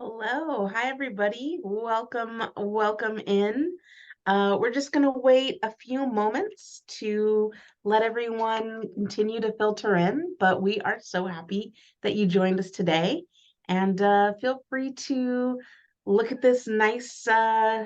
Hello. Hi, everybody. Welcome in. We're just going to wait a few moments to let everyone continue to filter in, but we are so happy that you joined us today. And feel free to look at this nice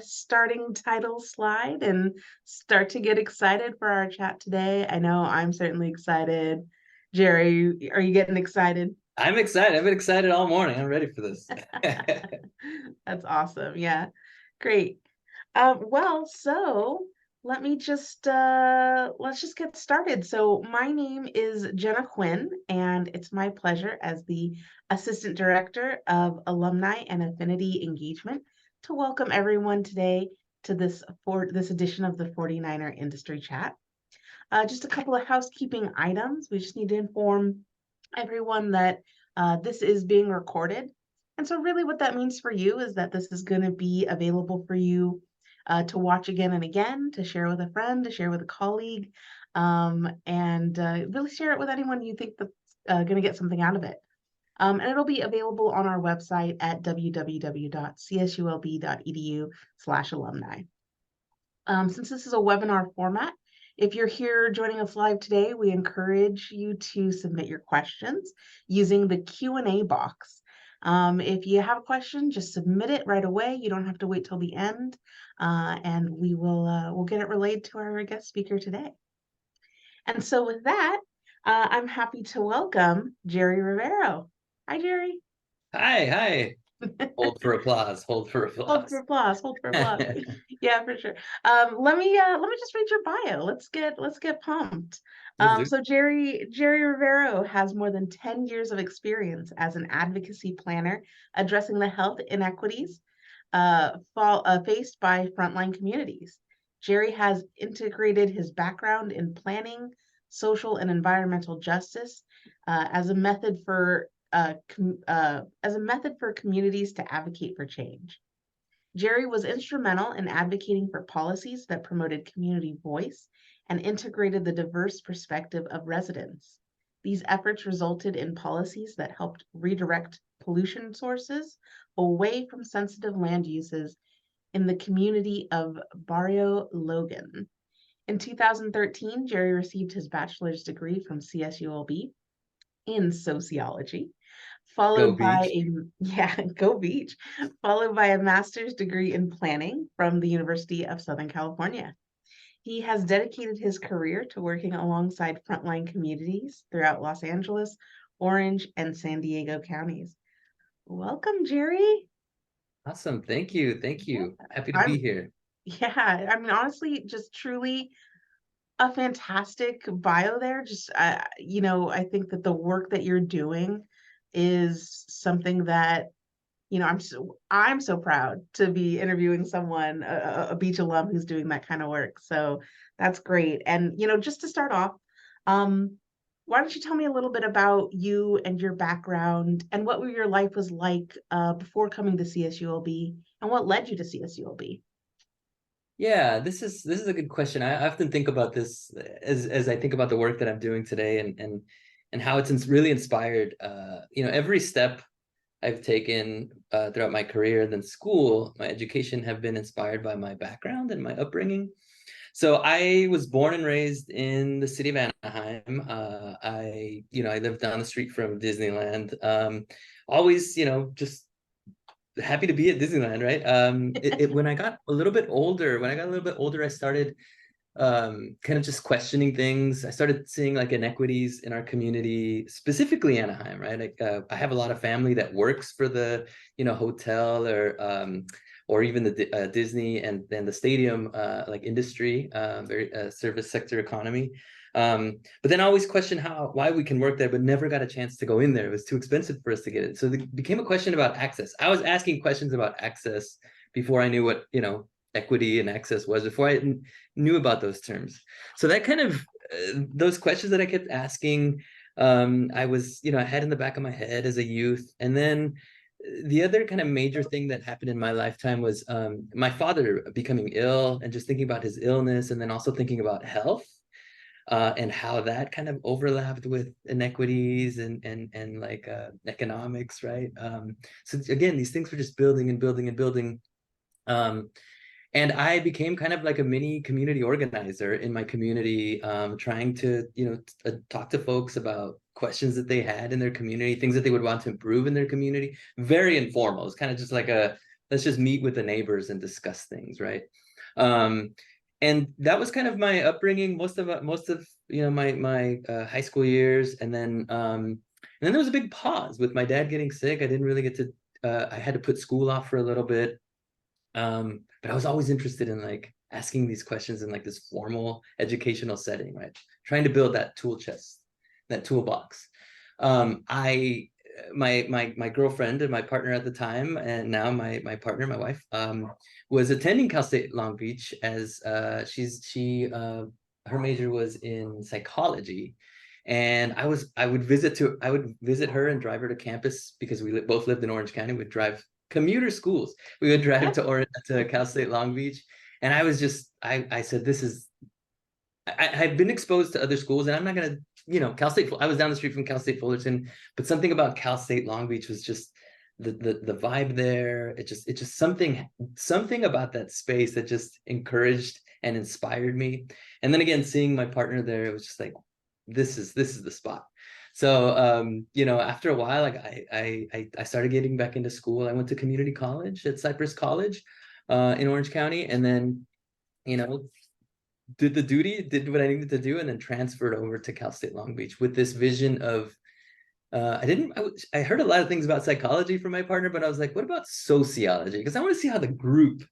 starting title slide and start to get excited for our chat today. I know I'm certainly excited. Jerry, are you getting excited? I'm excited. I've been excited all morning. I'm ready for this. That's awesome. Yeah, great. Well, so let's just get started. So my name is Jenna Quinn, and it's my pleasure as the Assistant Director of Alumni and Affinity Engagement to welcome everyone today to this edition of the 49er Industry Chat. Just a couple of housekeeping items. We just need to inform everyone that this is being recorded. And so really what that means for you is that this is going to be available for you to watch again and again, to share with a friend, to share with a colleague, and really share it with anyone you think that's going to get something out of it. And it'll be available on our website at www.csulb.edu/alumni. Since this is a webinar format, if you're here joining us live today, we encourage you to submit your questions using the Q&A box. If you have a question, just submit it right away. You don't have to wait till the end, and we'll get it relayed to our guest speaker today. And so with that, I'm happy to welcome Jerry Rivero. Hi, Jerry. Hi. Hold for applause. Hold for Hold for applause. applause. Hold for applause. Yeah, for sure. Let me just read your bio. Let's get pumped. Please do. So Jerry Rivero has more than 10 years of experience as an advocacy planner addressing the health inequities faced by frontline communities. Jerry has integrated his background in planning, social and environmental justice as a method for communities to advocate for change. Jerry was instrumental in advocating for policies that promoted community voice and integrated the diverse perspective of residents. These efforts resulted in policies that helped redirect pollution sources away from sensitive land uses in the community of Barrio Logan. In 2013, Jerry received his bachelor's degree from CSULB in sociology, Go followed by Beach. a go beach, followed by a master's degree in planning from the University of Southern California. He has dedicated his career to working alongside frontline communities throughout Los Angeles, Orange, and San Diego counties. Welcome, Jerry. Awesome. Thank you. Thank Yeah, you. Happy to be I'm here. yeah, I mean honestly, just truly a fantastic bio there. Just I think that the work that you're doing is something that I'm so proud to be interviewing someone, a beach alum who's doing that kind of work. So that's great. And just to start off, um, why don't you tell me a little bit about you and your background and what your life was like before coming to CSULB and what led you to CSULB? Yeah, this is a good question. I often think about this as I think about the work that I'm doing today and how it's really inspired every step I've taken throughout my career and then school, my education have been inspired by my background and my upbringing. So I was born and raised in the city of Anaheim. I lived down the street from Disneyland. Always, just happy to be at Disneyland, right? When I got a little bit older, I started kind of just questioning things. I started seeing like inequities in our community, specifically Anaheim, right? Like I have a lot of family that works for the hotel or even the Disney and then the stadium like industry, very service sector economy. But then I always question why we can work there, but never got a chance to go in there. It was too expensive for us to get it. So it became a question about access. I was asking questions about access before I knew what equity and access was, before I knew about those terms. So that kind of those questions that I kept asking, I was I had in the back of my head as a youth. And then the other kind of major thing that happened in my lifetime was my father becoming ill and just thinking about his illness and then also thinking about health. and how that kind of overlapped with inequities and like economics, right? So again, these things were just building and building and building. Um, and I became kind of like a mini community organizer in my community, trying to, talk to folks about questions that they had in their community, things that they would want to improve in their community. Very informal. It's kind of just like let's just meet with the neighbors and discuss things, right? Um, and that was kind of my upbringing, most of my high school years, and then there was a big pause with my dad getting sick. I didn't really get to. I had to put school off for a little bit. But I was always interested in like asking these questions in like this formal educational setting, right? Trying to build that tool chest, that toolbox. I my girlfriend and my partner at the time, and now my partner, my wife, was attending Cal State Long Beach as her major was in psychology. And I would visit her and drive her to campus because both lived in Orange County. We'd drive commuter schools. We would drive to Cal State Long Beach, and I said, this is, I've been exposed to other schools, and I'm not gonna, Cal State. I was down the street from Cal State Fullerton, but something about Cal State Long Beach was just the vibe there. It just something about that space that just encouraged and inspired me. And then again, seeing my partner there, it was just like, this is the spot. So after a while, like I started getting back into school. I went to community college at Cypress College in Orange County, and then did what I needed to do, and then transferred over to Cal State Long Beach with this vision of I heard a lot of things about psychology from my partner, but I was like, what about sociology? Because I want to see how the group,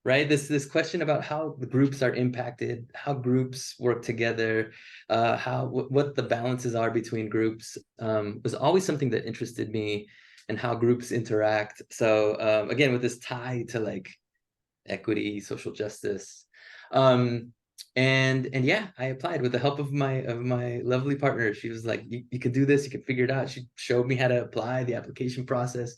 right? This question about how the groups are impacted, how groups work together, what the balances are between groups, was always something that interested me, and how groups interact. So again, with this tie to like equity, social justice, and yeah, I applied with the help of my lovely partner. She was like, you could do this, you could figure it out. She showed me how to apply, the application process,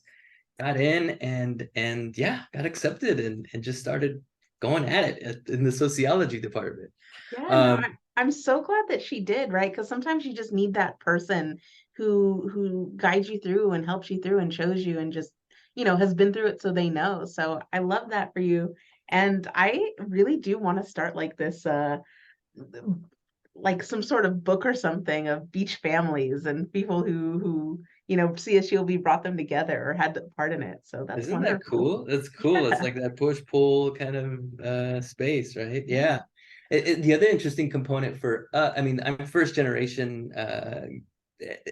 got in, and yeah, got accepted, and just started going at it in the sociology department. Yeah, no, Um, I'm so glad that she did, right? Because sometimes you just need that person who guides you through and helps you through and shows you and just, has been through it so they know. So I love that for you. And I really do want to start like this like some sort of book or something of beach families and people who CSULB brought them together or had a part in it. So that's isn't that wonderful. cool? That's cool. It's Yeah. like that push-pull kind of space, right? Yeah. Yeah. The other interesting component for I mean, I'm first generation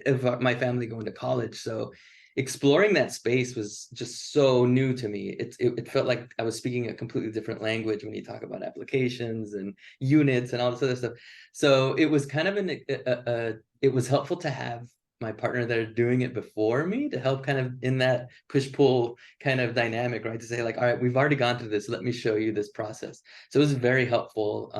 of my family going to college, so exploring that space was just so new to me. It felt like I was speaking a completely different language when you talk about applications and units and all this other stuff. So it was kind of it was helpful to have my partner there doing it before me, to help kind of in that push-pull kind of dynamic, right? To say like, all right, we've already gone through this, let me show you this process. So it was very helpful.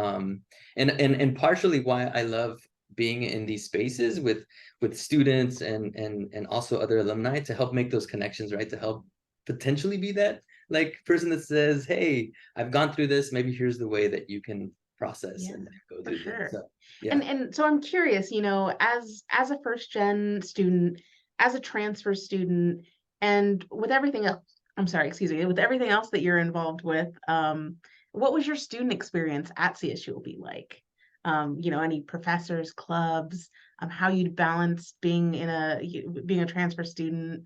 And partially why I love being in these spaces with students and also other alumni, to help make those connections, right? To help potentially be that like person that says, hey, I've gone through this, maybe here's the way that you can process Yeah, and go for do things. sure. So yeah. And so I'm curious, as a first gen student, as a transfer student, and with everything else, I'm sorry, excuse me, with everything else that you're involved with, what was your student experience at CSULB like? Any professors, clubs, how you'd balance being a transfer student,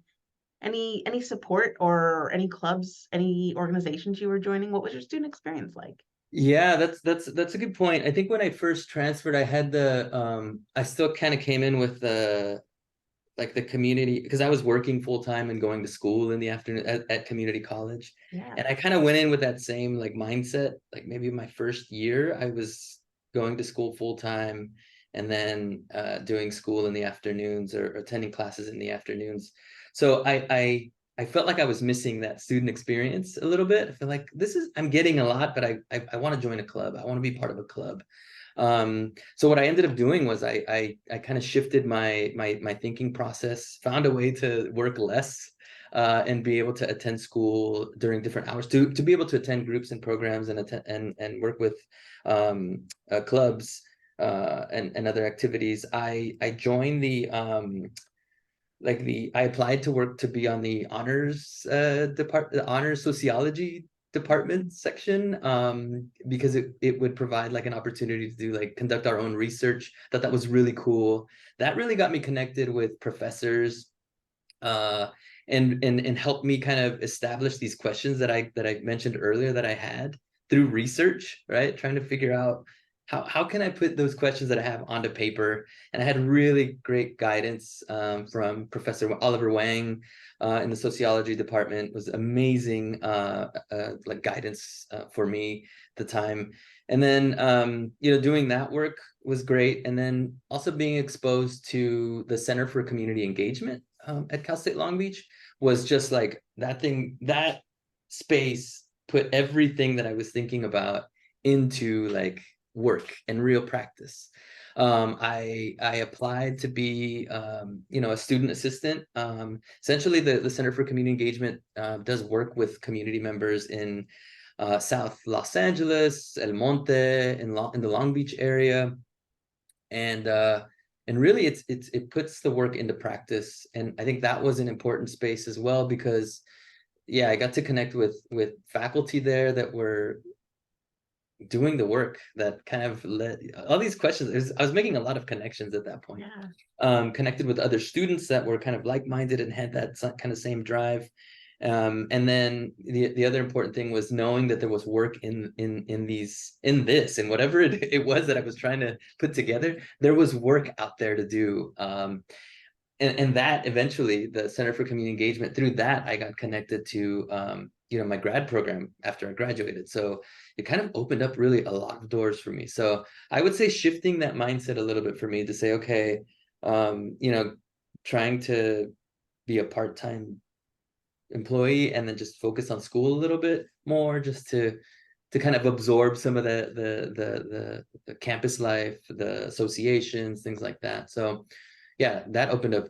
any support or any clubs, any organizations you were joining? What was your student experience like? Yeah, that's a good point. I think when I first transferred, I had I still kind of came in with the like the community, because I was working full time and going to school in the afternoon at community college. Yeah. And I kind of went in with that same like mindset. Like maybe my first year I was going to school full time, and then doing school in the afternoons, or attending classes in the afternoons. So I felt like I was missing that student experience a little bit. I feel like I'm getting a lot, but I want to join a club. I want to be part of a club. So what I ended up doing was I kind of shifted my thinking process, found a way to work less, and be able to attend school during different hours, to be able to attend groups and programs, and attend and work with clubs and other activities, I joined the I applied to work to be on the honors the honors sociology department section, because it would provide like an opportunity to do like conduct our own research. Thought that was really cool. That really got me connected with professors, uh and helped me kind of establish these questions that I mentioned earlier that I had through research, right? Trying to figure out how can I put those questions that I have onto paper. And I had really great guidance, from Professor Oliver Wang, in the sociology department. It was amazing, like guidance, for me at the time. And then, doing that work was great. And then also being exposed to the Center for Community Engagement, at Cal State Long Beach, was just like that space put everything that I was thinking about into like work and real practice. I applied to be, a student assistant. Essentially, the Center for Community Engagement does work with community members in South Los Angeles, El Monte, in the Long Beach area, and really it puts the work into practice. And I think that was an important space as well, because I got to connect with faculty there that were doing the work that kind of led all these questions. I was making a lot of connections at that point. Connected with other students that were kind of like-minded and had that kind of same drive. And then the other important thing was knowing that there was work in this and whatever it was that I was trying to put together, there was work out there to do. And that eventually, the Center for Community Engagement, through that I got connected to my grad program after I graduated. So it kind of opened up really a lot of doors for me. So I would say shifting that mindset a little bit for me to say, okay, trying to be a part-time employee and then just focus on school a little bit more, just to kind of absorb some of the campus life, the associations, things like that. So that opened up,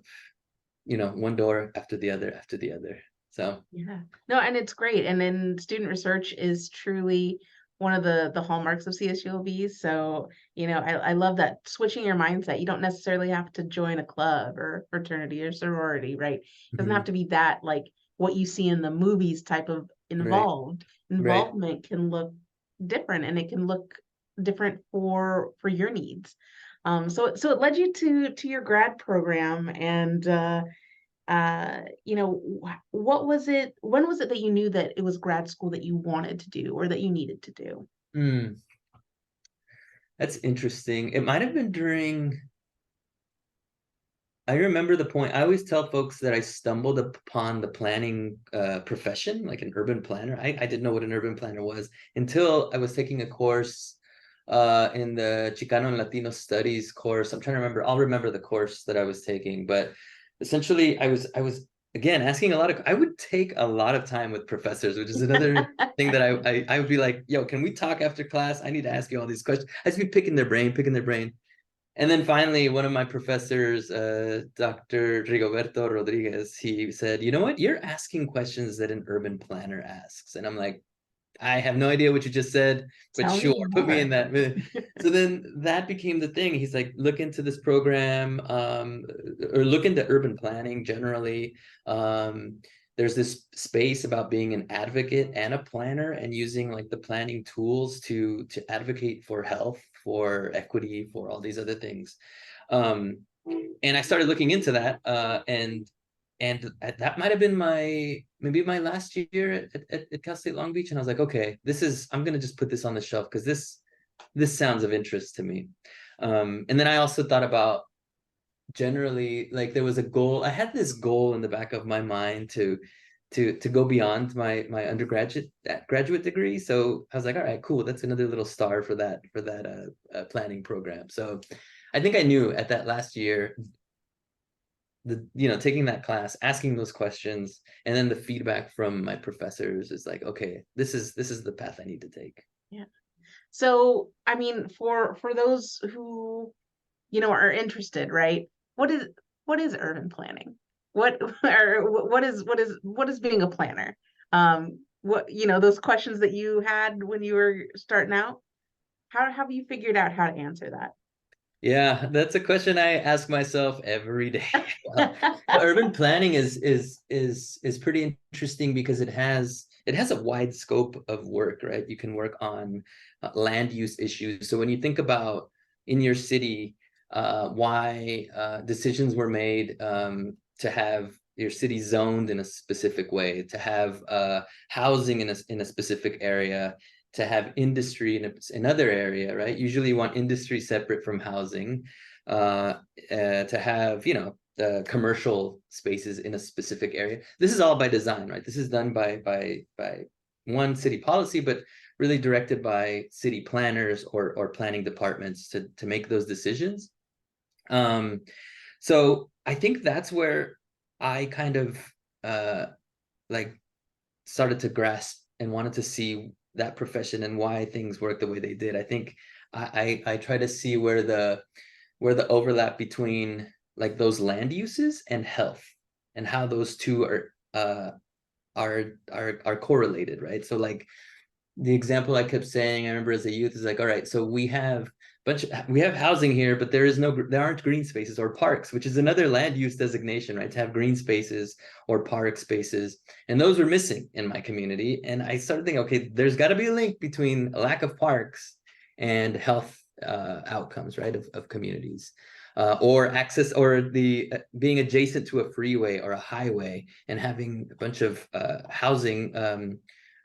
one door after the other after the other. So no, and it's great. And then student research is truly one of the hallmarks of CSULB. So, I love that, switching your mindset. You don't necessarily have to join a club or fraternity or sorority, right? It doesn't have to be that, like what you see in the movies type of Right. involvement can look different, and it can look different for your needs. So it led you to your grad program. And what was it, when was it that you knew that it was grad school that you wanted to do or that you needed to do? That's interesting. It might have been during, I remember the point. I always tell folks that I stumbled upon the planning profession, like an urban planner. I didn't know what an urban planner was until I was taking a course in the Chicano and Latino Studies course. I'm trying to remember. I'll remember the course that I was taking, but essentially I was again asking a lot of. I would take a lot of time with professors, which is another thing that I would be like, yo, can we talk after class? I need to ask you all these questions. I just be picking their brain. And then finally, one of my professors, Dr. Rigoberto Rodriguez, he said, you know what? You're asking questions that an urban planner asks. And I'm like, I have no idea what you just said, but Tell sure, me put me in more. that. So then that became the thing. He's like, look into this program, or look into urban planning generally. There's this space about being an advocate and a planner and using like the planning tools to advocate for health, for equity, for all these other things. And I started looking into that, and that might have been maybe my last year at Cal State Long Beach. And I was like, okay, I'm gonna just put this on the shelf because this sounds of interest to me. And then I also thought about, generally, like there was a goal. I had this goal in the back of my mind to go beyond my graduate degree. So I was like, all right, cool. That's another little star for that planning program. So I think I knew at that last year, taking that class, asking those questions, and then the feedback from my professors is like, okay, this is the path I need to take. Yeah. So, I mean, for those who, are interested, right? What is urban planning? What or what is being a planner? Those questions that you had when you were starting out, how have you figured out how to answer that? Yeah, that's a question I ask myself every day. Uh, Urban planning is pretty interesting because it has a wide scope of work, right? You can work on land use issues. So when you think about in your city, why decisions were made to have your city zoned in a specific way, to have housing in a specific area, to have industry in another area, right? Usually you want industry separate from housing, to have, the commercial spaces in a specific area. This is all by design, right? This is done by one city policy, but really directed by city planners or planning departments to make those decisions. Um, so I think that's where I kind of like started to grasp and wanted to see that profession and why things work the way they did. I think I try to see where the overlap between like those land uses and health and how those two are correlated, right? So like the example I kept saying, I remember as a youth, is like, all right, so we have housing here, but there aren't green spaces or parks, which is another land use designation, right? To have green spaces or park spaces, and those were missing in my community. And I started thinking, okay, there's got to be a link between a lack of parks and health outcomes, right, of communities. Or access, or the being adjacent to a freeway or a highway and having a bunch of housing,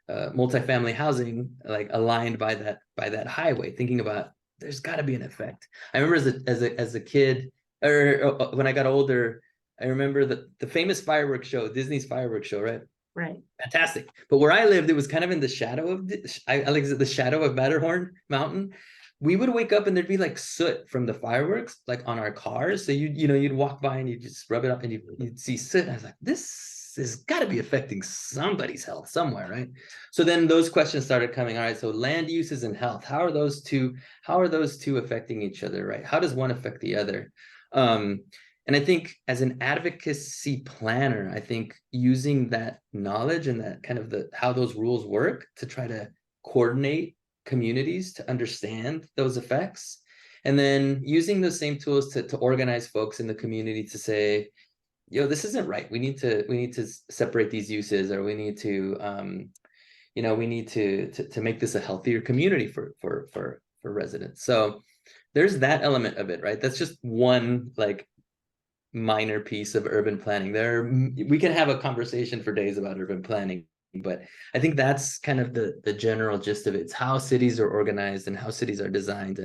multifamily housing, like aligned by that highway, thinking about there's got to be an effect. I remember as a kid, or when I got older, I remember the famous fireworks show, Disney's fireworks show, right? Right. Fantastic. But where I lived, it was kind of in the shadow of I like the shadow of Matterhorn Mountain. We would wake up and there'd be like soot from the fireworks, like on our cars. So you'd walk by and you just rub it up and you'd see soot. And I was like, this has got to be affecting somebody's health somewhere, right? So then those questions started coming. All right, so land uses and health. How are those two affecting each other, right? How does one affect the other? And I think as an advocacy planner, I think using that knowledge and that kind of how those rules work to try to coordinate communities to understand those effects, and then using those same tools to organize folks in the community to say, yo, this isn't right. We need to separate these uses, or we need to make this a healthier community for residents. So there's that element of it, right? That's just one like minor piece of urban planning. We can have a conversation for days about urban planning, but I think that's kind of the general gist of it. It's how cities are organized and how cities are designed,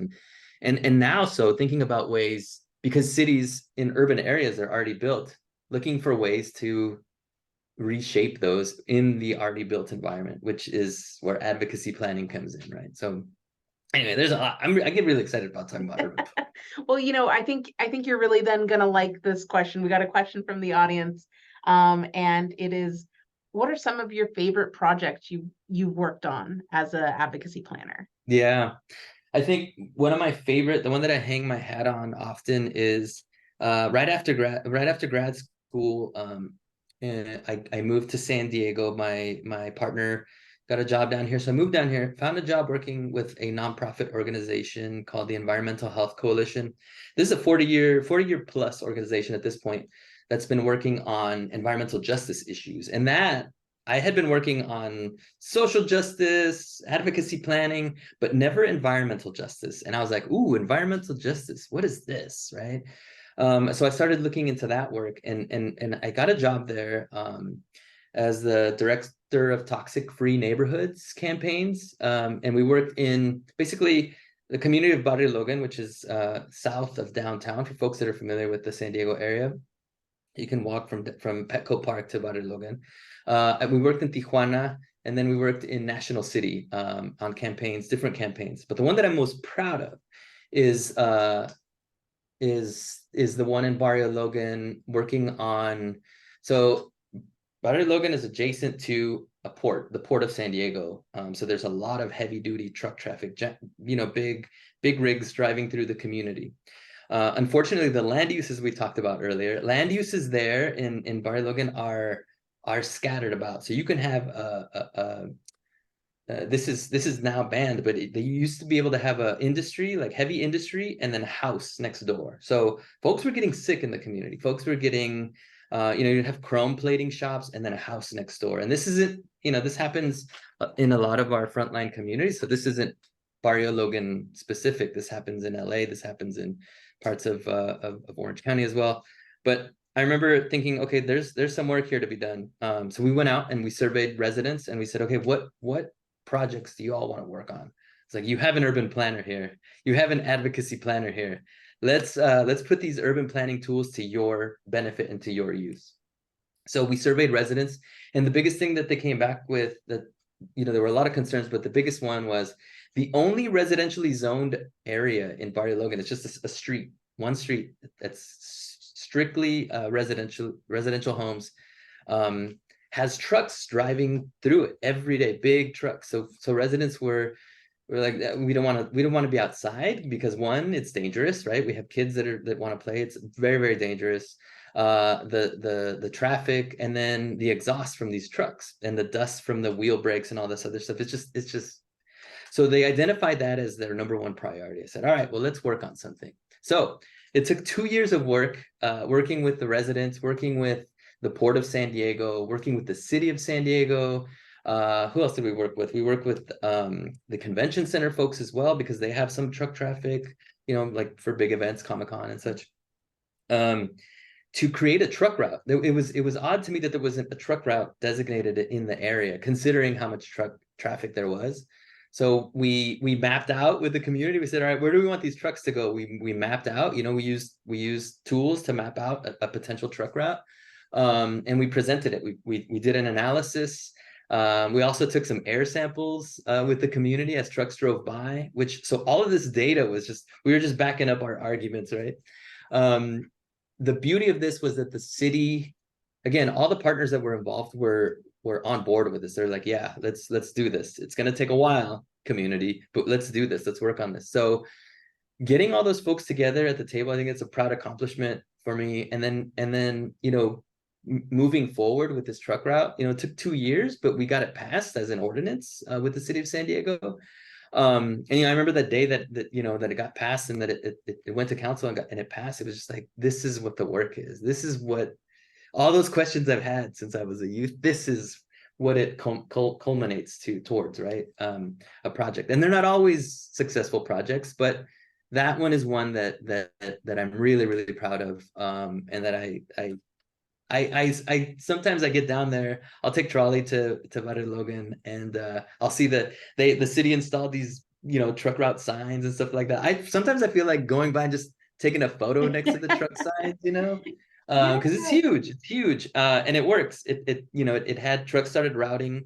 and now, so thinking about ways, because cities in urban areas are already built, looking for ways to reshape those in the already built environment, which is where advocacy planning comes in, right? So anyway, there's a lot. I get really excited about talking about urban. Well, I think you're really then gonna like this question. We got a question from the audience, and it is, what are some of your favorite projects you've worked on as an advocacy planner? Yeah, I think one of my favorite, the one that I hang my hat on often, is right after grad school. And I moved to San Diego. My partner got a job down here, so I moved down here, found a job working with a nonprofit organization called the Environmental Health Coalition. This is a 40-year plus organization at this point that's been working on environmental justice issues, and that I had been working on social justice, advocacy planning, but never environmental justice. And I was like, ooh, environmental justice, what is this, right? So I started looking into that work, and I got a job there as the director of toxic free neighborhoods campaigns. And we worked in basically the community of Barrio Logan, which is south of downtown, for folks that are familiar with the San Diego area. You can walk from Petco Park to Barrio Logan. And we worked in Tijuana, and then we worked in National City on campaigns, different campaigns. But the one that I'm most proud of is the one in Barrio Logan, working on. So Barrio Logan is adjacent to a port, the port of San Diego. So there's a lot of heavy duty truck traffic, big rigs driving through the community. Unfortunately, the land uses we talked about earlier, land uses there in Barrio Logan are scattered about. So you can have this is now banned, but they used to be able to have a industry, like heavy industry, and then a house next door. So folks were getting sick in the community. Folks were getting, you'd have chrome plating shops and then a house next door. And this isn't, this happens in a lot of our frontline communities. So this isn't Barrio Logan specific. This happens in LA. This happens in parts of Orange County as well. But I remember thinking, okay, there's some work here to be done. So we went out and we surveyed residents and we said, okay, what projects do you all want to work on? It's like, you have an urban planner here, you have an advocacy planner here. Let's put these urban planning tools to your benefit and to your use. So we surveyed residents, and the biggest thing that they came back with, that there were a lot of concerns, but the biggest one was the only residentially zoned area in Barrio Logan. It's just a street, one street that's strictly residential homes. Has trucks driving through it every day, big trucks. So residents were like, we don't want to be outside because, one, it's dangerous, right? We have kids that want to play. It's very, very dangerous. The traffic, and then the exhaust from these trucks and the dust from the wheel brakes and all this other stuff. It's just so they identified that as their number one priority. I said, all right, well, let's work on something. So it took 2 years of work, working with the residents, working with the Port of San Diego, working with the City of San Diego. Who else did we work with? We worked with the convention center folks as well, because they have some truck traffic, like for big events, Comic-Con and such. To create a truck route. It was odd to me that there wasn't a truck route designated in the area, considering how much truck traffic there was. So we mapped out with the community. We said, all right, where do we want these trucks to go? We mapped out, we used tools to map out a potential truck route. And we presented it. We did an analysis. We also took some air samples with the community as trucks drove by, so all of this data was we were just backing up our arguments, right? The beauty of this was that the city, again, all the partners that were involved were on board with this. They're like, yeah, let's do this. It's going to take a while, community, but let's do this. Let's work on this. So getting all those folks together at the table, I think it's a proud accomplishment for me. And then moving forward with this truck route, it took 2 years, but we got it passed as an ordinance with the City of San Diego. And I remember that day that it got passed, and that it went to council and it passed. It was just like, this is what the work is. This is what all those questions I've had since I was a youth. This is what it culminates towards, right? A project, and they're not always successful projects, but that one is one that I'm really, really proud of, and that I sometimes I get down there. I'll take trolley to Barrio Logan, and I'll see that the city installed these truck route signs and stuff like that. Sometimes I feel like going by and just taking a photo next to the truck signs, because it's huge, and it works. It had trucks started routing.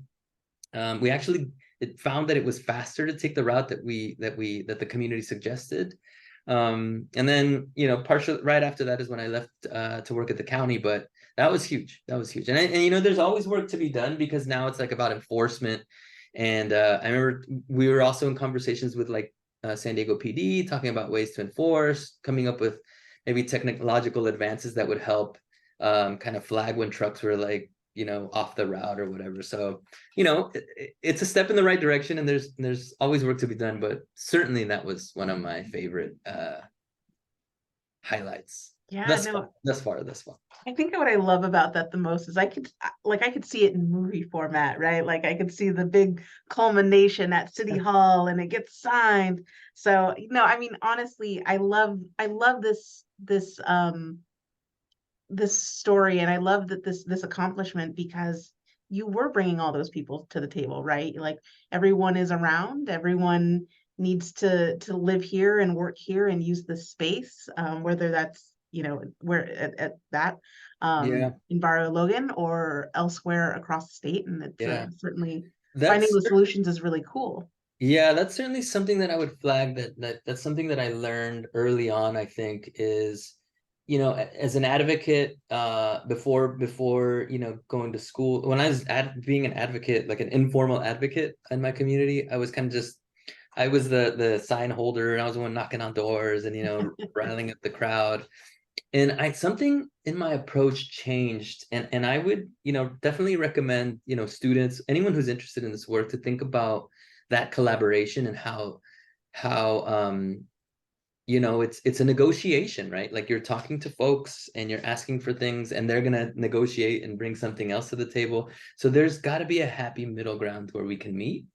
It found that it was faster to take the route that the community suggested. And then partially right after that is when I left to work at the county, but that was huge. And there's always work to be done, because now it's like about enforcement. And I remember we were also in conversations with like San Diego PD, talking about ways to enforce, coming up with maybe technological advances that would help kind of flag when trucks were like off the route or whatever. So it's a step in the right direction, and there's always work to be done, but certainly that was one of my favorite highlights. Yeah, thus far. I think what I love about that the most is I could see it in movie format, right? Like I could see the big culmination at City Hall and it gets signed. So, I mean, honestly, I love this story, and I love that this accomplishment, because you were bringing all those people to the table, right? Like everyone is around, everyone needs to live here and work here and use the space, whether that's where at that in Barrio Logan or elsewhere across the state. And it's certainly finding the solutions is really cool. Yeah, that's certainly something that I would flag, that's something that I learned early on, I think, is as an advocate, before going to school, when I was being an advocate, like an informal advocate in my community, I was kind of I was the sign holder, and I was the one knocking on doors and rattling up the crowd. And something in my approach changed, and I would, definitely recommend, students, anyone who's interested in this work, to think about that collaboration and how it's a negotiation, right? Like, you're talking to folks and you're asking for things, and they're gonna negotiate and bring something else to the table. So there's got to be a happy middle ground where we can meet.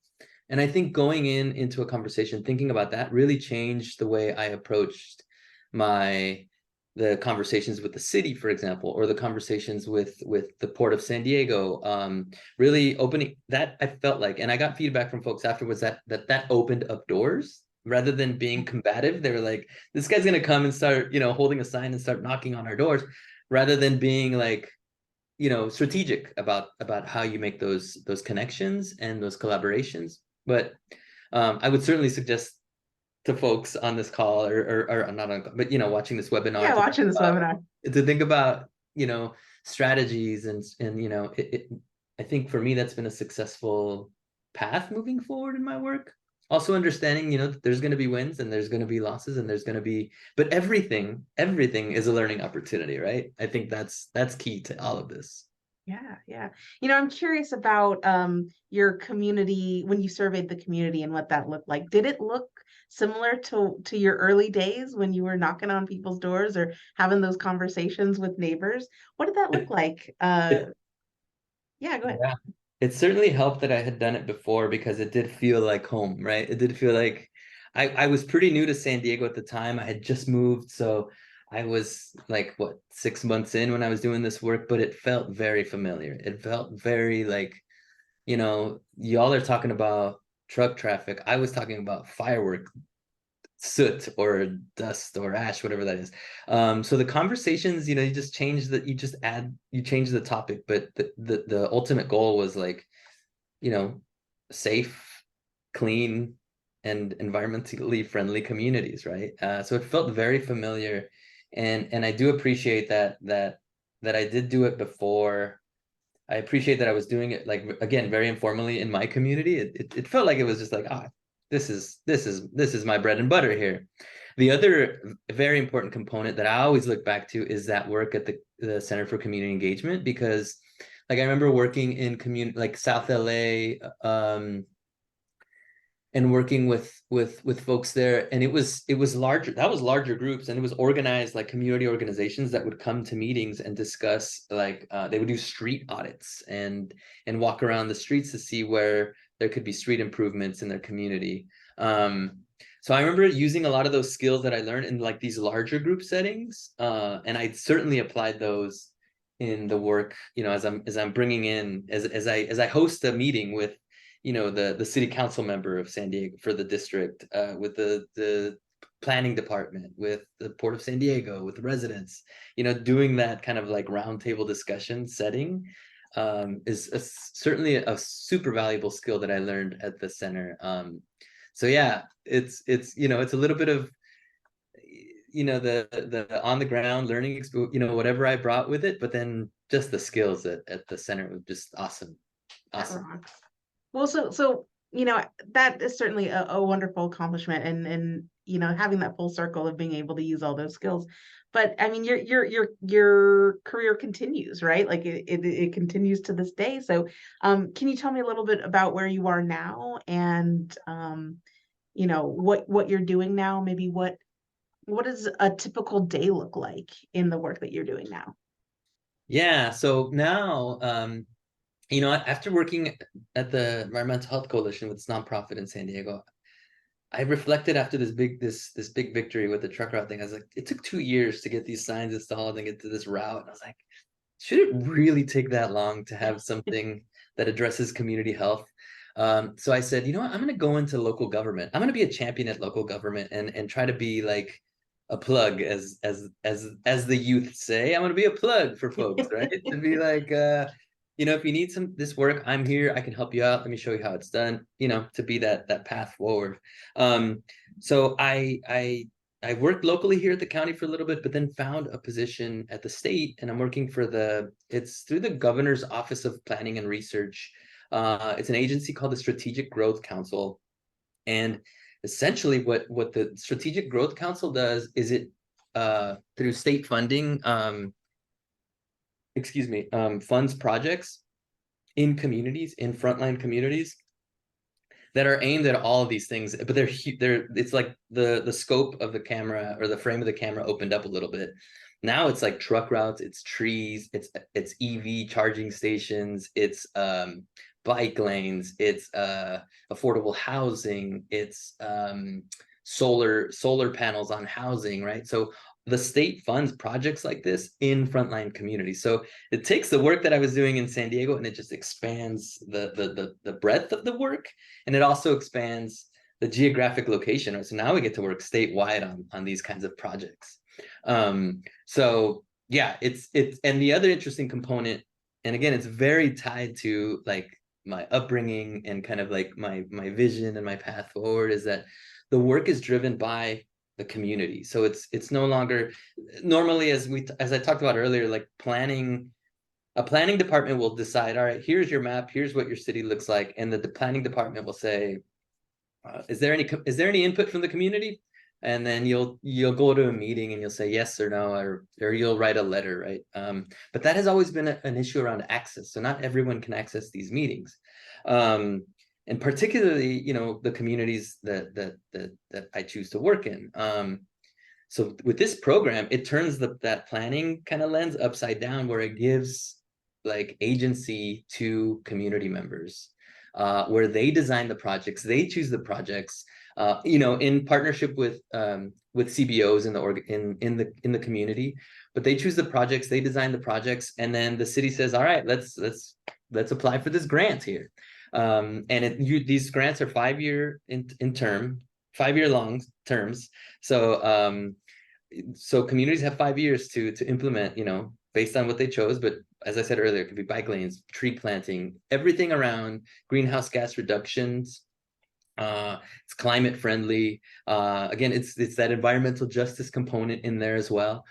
And I think going into a conversation thinking about that really changed the way I approached the conversations with the city, for example, or the conversations with the Port of San Diego. Really opening that, I felt like, and I got feedback from folks afterwards, that opened up doors rather than being combative. They were like, this guy's gonna come and start, holding a sign and start knocking on our doors, rather than being like, strategic about how you make those connections and those collaborations. But I would certainly suggest to folks on this call, or not on, but watching this webinar, Yeah, watching this webinar. to think about strategies, and I think for me that's been a successful path moving forward in my work. Also understanding, that there's going to be wins and there's going to be losses, and there's going to be, but everything is a learning opportunity, right? I think that's key to all of this. Yeah, yeah. I'm curious about your community when you surveyed the community and what that looked like. Did it look similar to your early days when you were knocking on people's doors or having those conversations with neighbors? What did that look like? Yeah, go ahead. Yeah. It certainly helped that I had done it before, because it did feel like home, right? It did feel like I was pretty new to San Diego at the time. I had just moved, so I was like, what, 6 months in when I was doing this work, but it felt very familiar. It felt very like, y'all are talking about truck traffic. I was talking about firework soot or dust or ash, whatever that is. So the conversations, you just change the topic, but the ultimate goal was like, safe, clean, and environmentally friendly communities, right? So it felt very familiar, and I do appreciate that I did do it before. I appreciate that I was doing it, like, again, very informally in my community. It felt like it was just like, this is my bread and butter here. The other very important component that I always look back to is that work at the Center for Community Engagement, because like I remember working in community like South LA, and working with folks there, and it was larger. That was larger groups, and it was organized like community organizations that would come to meetings and discuss, like, they would do street audits and walk around the streets to see where there could be street improvements in their community. So I remember using a lot of those skills that I learned in like these larger group settings, and I certainly applied those in the work, as I'm bringing in, as I host a meeting with the city council member of San Diego for the district, with the planning department, with the Port of San Diego, with the residents, doing that kind of like roundtable discussion setting, is certainly a super valuable skill that I learned at the center. So yeah, it's it's a little bit of the on the ground learning, whatever I brought with it, but then just the skills at the center were just awesome. That rocks. Well, so that is certainly a wonderful accomplishment, and having that full circle of being able to use all those skills. But I mean, your career continues, right? Like it continues to this day. So, can you tell me a little bit about where you are now, and what you're doing now? Maybe what does a typical day look like in the work that you're doing now? Yeah, so now, after working at the Environmental Health Coalition with this nonprofit in San Diego, I reflected after this big victory with the truck route thing. I was like, it took 2 years to get these signs installed and get to this route. And I was like, should it really take that long to have something that addresses community health? So I said, what, I'm going to go into local government. I'm going to be a champion at local government and try to be like a plug, as the youth say. I'm going to be a plug for folks, right? To be like, if you need this work, I'm here. I can help you out. Let me show you how it's done. To be that path forward. So I worked locally here at the county for a little bit, but then found a position at the state, and I'm working it's through the governor's Office of Planning and Research. It's an agency called the Strategic Growth Council. And essentially what the Strategic Growth Council does is it through state funding, funds projects in communities, in frontline communities that are aimed at all of these things, but it's like the scope of the camera or the frame of the camera opened up a little bit. Now it's like truck routes, it's trees, it's EV charging stations, it's bike lanes, it's affordable housing, it's solar panels on housing, right? So the state funds projects like this in frontline communities. So it takes the work that I was doing in San Diego and it just expands the breadth of the work, and it also expands the geographic location. Right? So now we get to work statewide on these kinds of projects. So yeah, it's and the other interesting component, and again, it's very tied to like my upbringing and kind of like my vision and my path forward, is that the work is driven by the community. So it's no longer normally, as I talked about earlier, like a planning department will decide, all right, here's your map, here's what your city looks like, and the planning department will say, is there any input from the community? And then you'll go to a meeting and you'll say yes or no, or you'll write a letter, right? But that has always been an issue around access. So not everyone can access these meetings. And particularly, the communities that I choose to work in. So with this program, it turns that planning kind of lens upside down, where it gives like agency to community members, where they design the projects, they choose the projects, in partnership with CBOs in the community, but they choose the projects, they design the projects, and then the city says, all right, let's apply for this grant here. And these grants are 5-year in term, 5-year long terms. So so communities have 5 years to implement, based on what they chose. But as I said earlier, it could be bike lanes, tree planting, everything around greenhouse gas reductions. It's climate friendly. Again, it's that environmental justice component in there as well.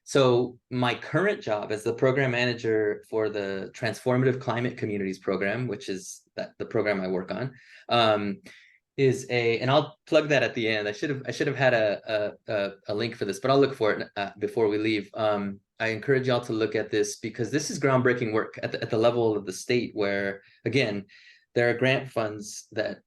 So my current job as the program manager for the Transformative Climate Communities program, which is the program I work on, and I'll plug that at the end. I should have had a link for this, but I'll look for it before we leave. I encourage y'all to look at this, because this is groundbreaking work at the level of the state, where again, there are grant funds that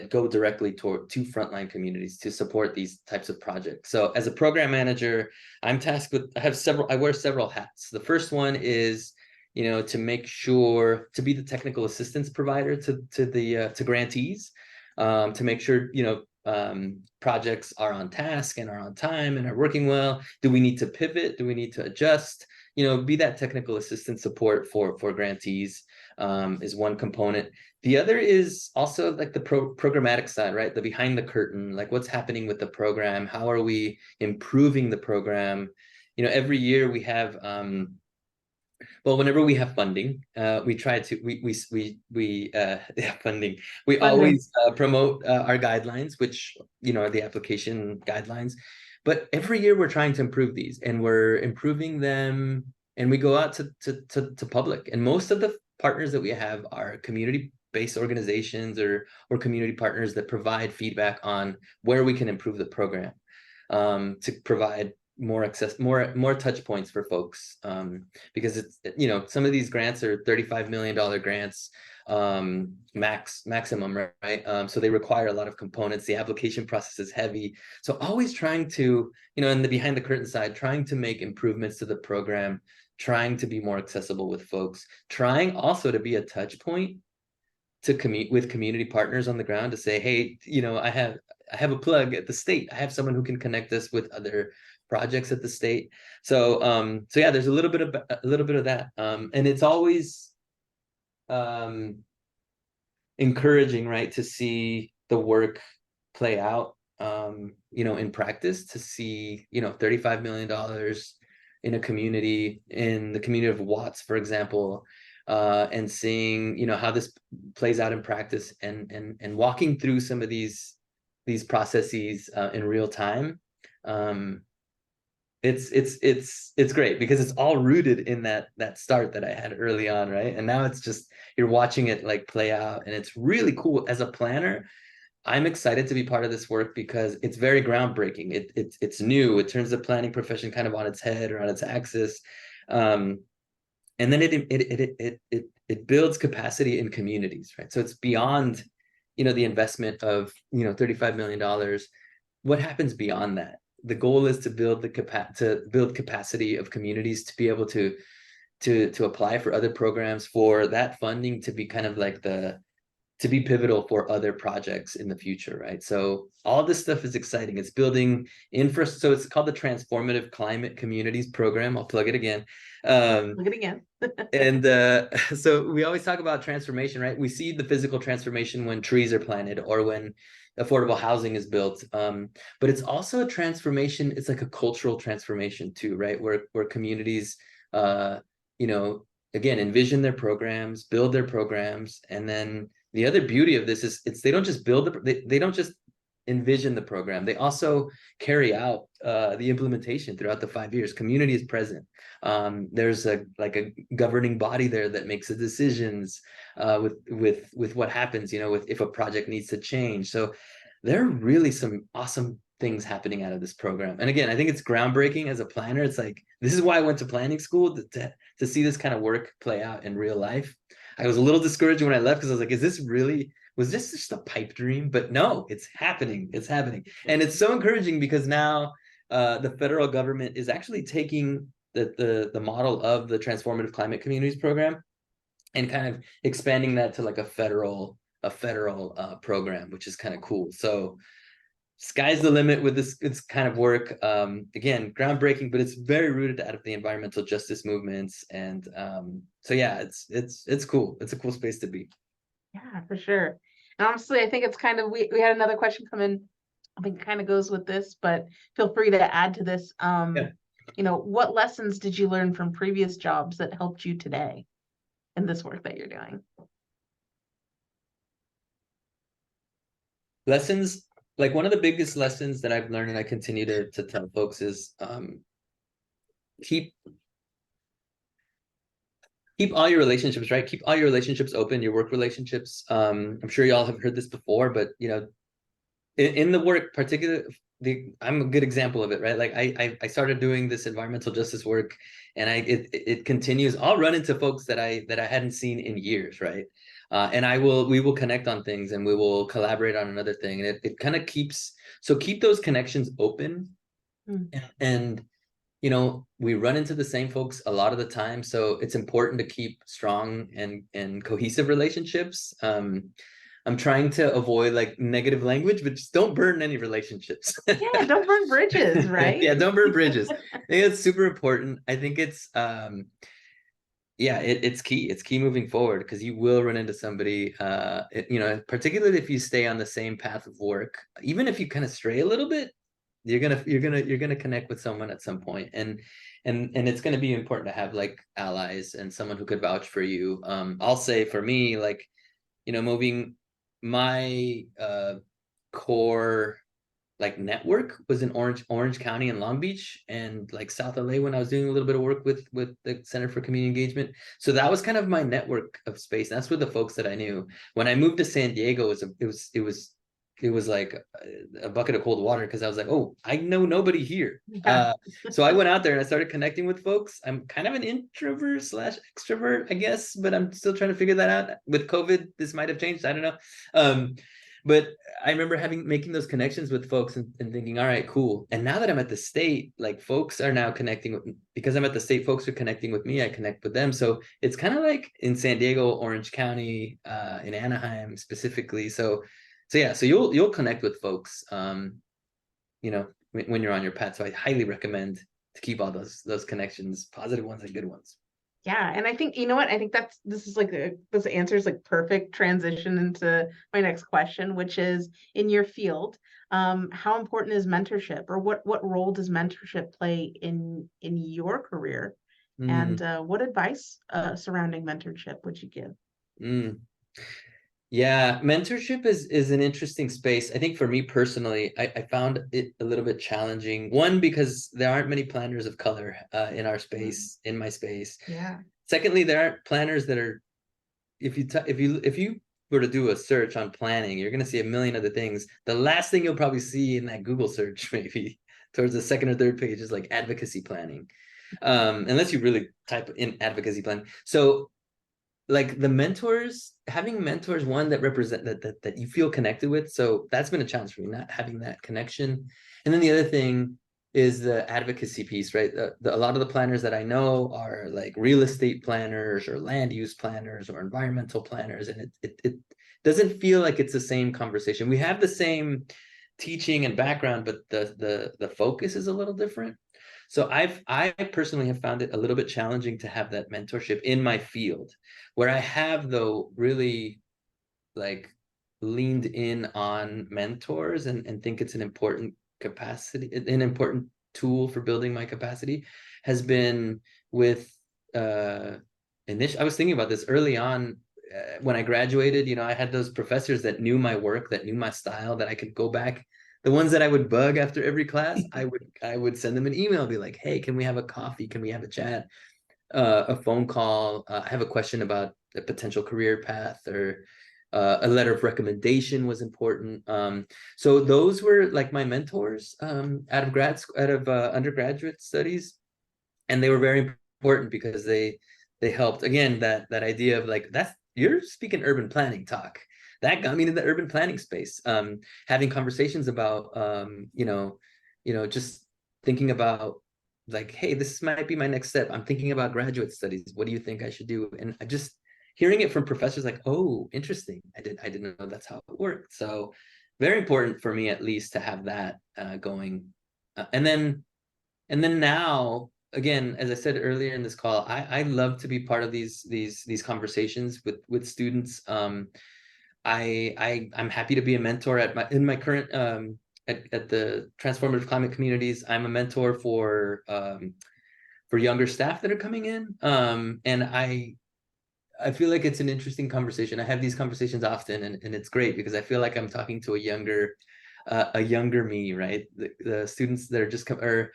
go directly to frontline communities to support these types of projects. So as a program manager, I'm tasked with, I wear several hats. The first one is, to make sure to be the technical assistance provider to grantees, to make sure, projects are on task and are on time and are working well. Do we need to pivot? Do we need to adjust? Be that technical assistance support for grantees, is one component. The other is also like the programmatic side, right? The behind the curtain, like what's happening with the program? How are we improving the program? Every year we have, whenever we have funding, we try to, funding. We always promote our guidelines, which, are the application guidelines. But every year we're trying to improve these, and we're improving them, and we go out to public. And most of the partners that we have are community-based organizations or community partners that provide feedback on where we can improve the program, to provide more access, more touch points for folks, because it's, some of these grants are $35 million grants, maximum, right? So they require a lot of components. The application process is heavy. So always trying to, in the behind the curtain side, trying to make improvements to the program, trying to be more accessible with folks, trying also to be a touch point to with community partners on the ground, to say, hey, I have a plug at the state. I have someone who can connect us with other projects at the state. So yeah, there's a little bit of that, and it's always encouraging, right, to see the work play out, in practice, to see, $35 million in a community, in the community of Watts, for example, and seeing, how this plays out in practice, and walking through some of these processes in real time. It's great, because it's all rooted in that start that I had early on, right? And now it's just, you're watching it like play out, and it's really cool as a planner. I'm excited to be part of this work because it's very groundbreaking. It's new. It turns the planning profession kind of on its head or on its axis. Um, and then it builds capacity in communities, right? So it's beyond, the investment of, $35 million. What happens beyond that? The goal is to build capacity of communities to be able to apply for other programs, for that funding to be kind of like to be pivotal for other projects in the future, right? So all this stuff is exciting. It's building infra. So it's called the Transformative Climate Communities Program. I'll plug it again. Look at it again. And so we always talk about transformation, right? We see the physical transformation when trees are planted or when affordable housing is built. But it's also a transformation. It's like a cultural transformation too, right? Where communities, you know, again, envision their programs, build their programs, and then the other beauty of this is they don't just they don't just envision the program. They also carry out the implementation throughout the 5 years. Community is present. There's a governing body there that makes the decisions with what happens, with if a project needs to change. So there are really some awesome things happening out of this program. And again, I think it's groundbreaking as a planner. It's like, this is why I went to planning school, to see this kind of work play out in real life. I was a little discouraged when I left because I was like, was this just a pipe dream? But no, it's happening. It's happening. And it's so encouraging because now the federal government is actually taking the model of the Transformative Climate Communities program and kind of expanding that to like a federal program, which is kind of cool. So sky's the limit with this kind of work. Again, groundbreaking, but it's very rooted out of the environmental justice movements. And so yeah, it's cool. It's a cool space to be. Yeah, for sure. And honestly, I think it's kind of, we had another question come in. I think it kind of goes with this, but feel free to add to this. Yeah. What lessons did you learn from previous jobs that helped you today in this work that you're doing? Lessons, like one of the biggest lessons that I've learned and I continue to tell folks is keep all your relationships, right? Keep all your relationships open, your work relationships. I'm sure y'all have heard this before, but in the work, particularly, I'm a good example of it, right? Like I started doing this environmental justice work, and it continues. I'll run into folks that I hadn't seen in years, right? And we will connect on things, and we will collaborate on another thing, and it kind of keep those connections open, and we run into the same folks a lot of the time, so it's important to keep strong and cohesive relationships. I'm trying to avoid like negative language, but just don't burn any relationships. Yeah, don't burn bridges, right? Yeah, don't burn bridges. I think it's super important. I think it's it's key. It's key moving forward because you will run into somebody, particularly if you stay on the same path of work. Even if you kind of stray a little bit, you're gonna connect with someone at some point, and it's gonna be important to have like allies and someone who could vouch for you. I'll say for me, like, moving my core like network was in Orange County and Long Beach and like South LA when I was doing a little bit of work with the Center for Community Engagement. So that was kind of my network of space. That's with the folks that I knew. When I moved to San Diego, it was like a bucket of cold water because I was like, oh, I know nobody here. Yeah. So I went out there and I started connecting with folks. I'm kind of an introvert / extrovert, I guess, but I'm still trying to figure that out. With COVID, this might have changed. I don't know. But I remember making those connections with folks and thinking, all right, cool. And now that I'm at the state, like folks are now connecting with me. Because I'm at the state, folks are connecting with me. I connect with them. So it's kind of like in San Diego, Orange County, in Anaheim specifically. So yeah, so you'll connect with folks, when you're on your path. So I highly recommend to keep all those connections, positive ones and good ones. Yeah, and I think, you know what, I think this answer is like perfect transition into my next question, which is, in your field, how important is mentorship, or what role does mentorship play in your career? And what advice surrounding mentorship would you give? Yeah, mentorship is an interesting space. I think for me personally, I found it a little bit challenging. One, because there aren't many planners of color in our space, in my space. Yeah. Secondly, there aren't planners that are, if you were to do a search on planning, you're going to see a million other things. The last thing you'll probably see in that Google search, maybe towards the second or third page, is like advocacy planning, unless you really type in advocacy planning. So like the mentors, having mentors, one that represent that you feel connected with. So that's been a challenge for me, not having that connection. And then the other thing is the advocacy piece, right? A lot of the planners that I know are like real estate planners or land use planners or environmental planners, and it doesn't feel like it's the same conversation. We have the same teaching and background, but the focus is a little different. So I personally have found it a little bit challenging to have that mentorship in my field, where I have though really like leaned in on mentors and think it's an important capacity, an important tool for building my capacity, has been with I was thinking about this early on when I graduated. You know, I had those professors that knew my work, that knew my style, that I could go back. The ones that I would bug after every class, I would send them an email, be like, "Hey, can we have a coffee? Can we have a chat? A phone call? I have a question about a potential career path," or a letter of recommendation was important. So those were like my mentors out of undergraduate studies, and they were very important because they helped. Again, that idea of like, that's, you're speaking urban planning talk. That got me into the urban planning space. Having conversations about just thinking about like, hey, this might be my next step. I'm thinking about graduate studies. What do you think I should do? And I just hearing it from professors like, oh, interesting. I didn't know that's how it worked. So very important for me, at least, to have that going. And then now, again, as I said earlier in this call, I love to be part of these conversations with students. I'm happy to be a mentor in my current at the transformative climate communities. I'm a mentor for younger staff that are coming in, and I feel like it's an interesting conversation. I have these conversations often, and it's great because I feel like I'm talking to a younger me, right? The students that are just or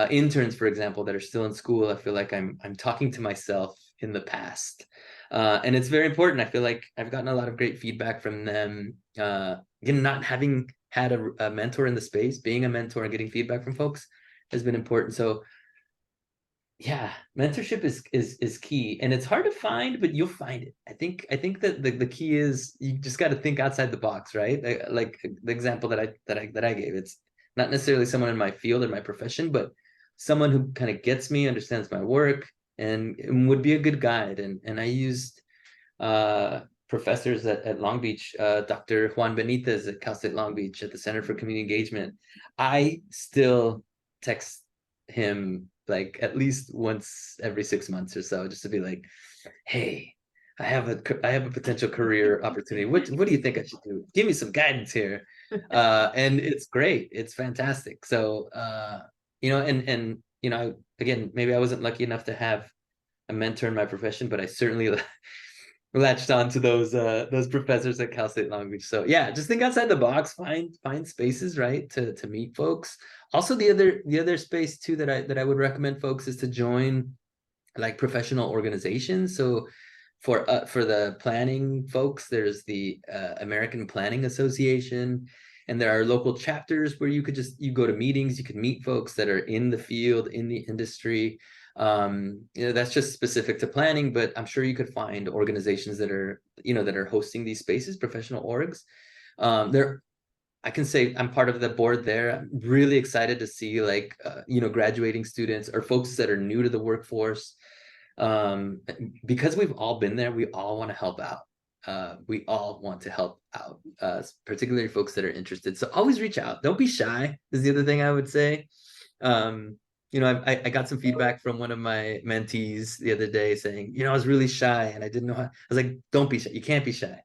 interns, for example, that are still in school. I feel like I'm talking to myself in the past, and it's very important. I feel like I've gotten a lot of great feedback from them. Again, not having had a mentor in the space, being a mentor and getting feedback from folks has been important. So yeah, mentorship is key, and it's hard to find, but you'll find it. I think that the key is you just got to think outside the box, right? Like the example that I gave, it's not necessarily someone in my field or my profession, but someone who kind of gets me, understands my work, and would be a good guide. And I used uh professors at Long Beach, Dr. Juan Benitez at Cal State Long Beach at the Center for Community Engagement. I still text him like at least once every 6 months or so, just to be like, hey, I have a potential career opportunity. What do you think I should do? Give me some guidance here. And it's great. It's fantastic. So and again, maybe I wasn't lucky enough to have a mentor in my profession, but I certainly latched on to those professors at Cal State Long Beach. So yeah, just think outside the box, find spaces, right, to meet folks. Also, the other space too that I would recommend folks is to join like professional organizations. So for the planning folks, there's the American Planning Association, and there are local chapters where you go to meetings, you can meet folks that are in the field, in the industry. That's just specific to planning, but I'm sure you could find organizations that are hosting these spaces, professional orgs. There, I can say I'm part of the board there. I'm really excited to see like graduating students or folks that are new to the workforce, because we've all been there. We all want to help out. We all want to help out, particularly folks that are interested. So always reach out. Don't be shy is the other thing I would say. I got some feedback from one of my mentees the other day saying, I was really shy and I didn't know how. I was like, don't be shy. You can't be shy.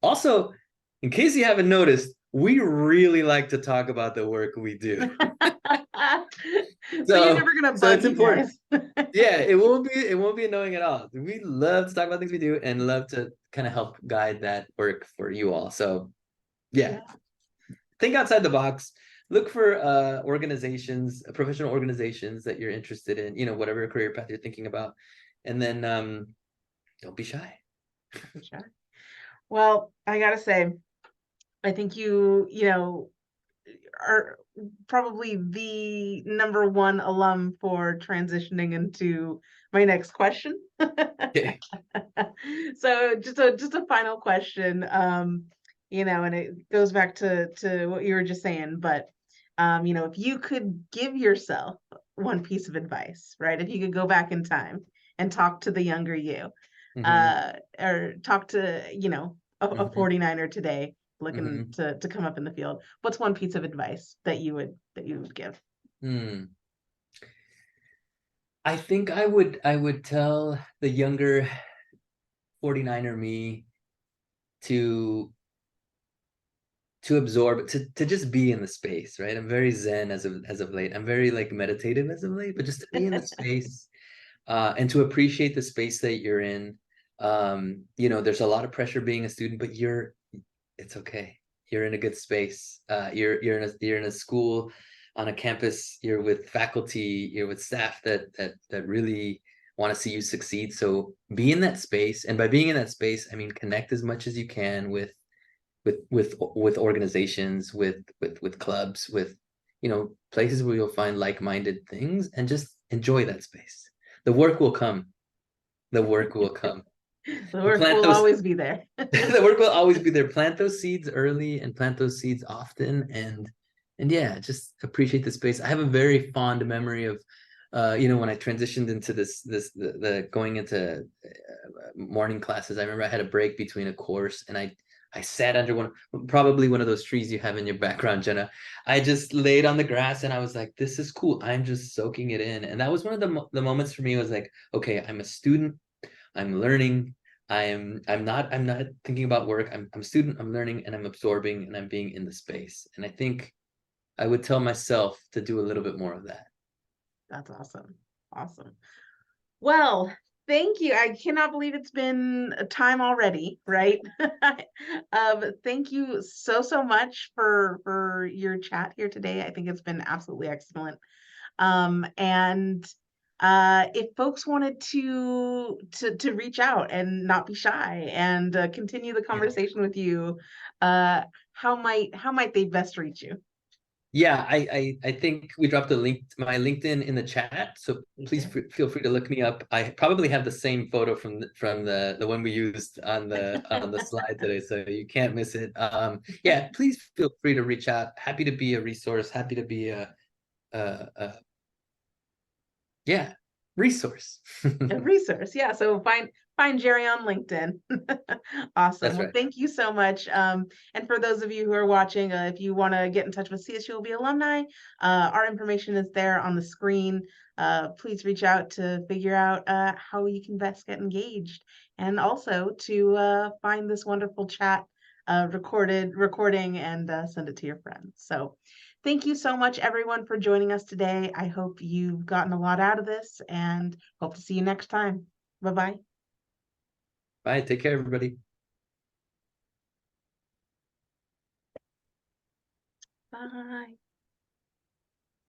Also, in case you haven't noticed, we really like to talk about the work we do. So you're never gonna bug it's me, important. guys. Yeah, it won't be annoying at all. We love to talk about things we do and love to kind of help guide that work for you all. So yeah, think outside the box. Look for organizations, professional organizations that you're interested in, whatever career path you're thinking about. And then don't be shy. Sure. Well, I gotta say, I think you are probably the number one alum for transitioning into my next question. Okay. So just a final question, and it goes back to what you were just saying, but if you could give yourself one piece of advice, right? If you could go back in time and talk to the younger you, Hmm. or talk to, a Hmm. 49er today looking Hmm. to come up in the field, what's one piece of advice that you would give? Hmm. I think I would tell the younger 49er me to absorb, to just be in the space, right? I'm very zen as of late. I'm very like meditative as of late, but just to be in the space, and to appreciate the space that you're in. There's a lot of pressure being a student, but it's okay. You're in a good space. You're in a school, on a campus. You're with faculty. You're with staff that really want to see you succeed. So be in that space, and by being in that space, I mean connect as much as you can with organizations, with clubs, with places where you'll find like-minded things, and just enjoy that space. The work will come. The work will come. The And work plant will those always be there. the work will always be there. Plant those seeds early and plant those seeds often, and yeah, just appreciate the space. I have a very fond memory of when I transitioned into the going into morning classes. I remember I had a break between a course, and I sat under probably one of those trees you have in your background, Jenna. I just laid on the grass and I was like, this is cool. I'm just soaking it in. And that was one of the moments for me. It was like, okay, I'm a student. I'm learning. I'm not thinking about work. I'm a student, I'm learning, and I'm absorbing, and I'm being in the space. And I think I would tell myself to do a little bit more of that. That's awesome. Awesome. Well, thank you. I cannot believe it's been a time already, right? Thank you so much for your chat here today. I think it's been absolutely excellent. And if folks wanted to reach out and not be shy and continue the Yeah. conversation with you, uh, how might they best reach you? Yeah, I think we dropped my LinkedIn in the chat, so please Okay. feel free to look me up. I probably have the same photo from the one we used on the slide today, so you can't miss it. Yeah, please feel free to reach out. Happy to be a resource. Happy to be a yeah, resource. A resource. Yeah. So find Jerry on LinkedIn. Awesome. That's Well, right. thank you so much. And for those of you who are watching, if you want to get in touch with CSULB alumni, our information is there on the screen. Please reach out to figure out how you can best get engaged, and also to find this wonderful chat recording and send it to your friends. So thank you so much, everyone, for joining us today. I hope you've gotten a lot out of this and hope to see you next time. Bye-bye. Bye. Take care, everybody. Bye.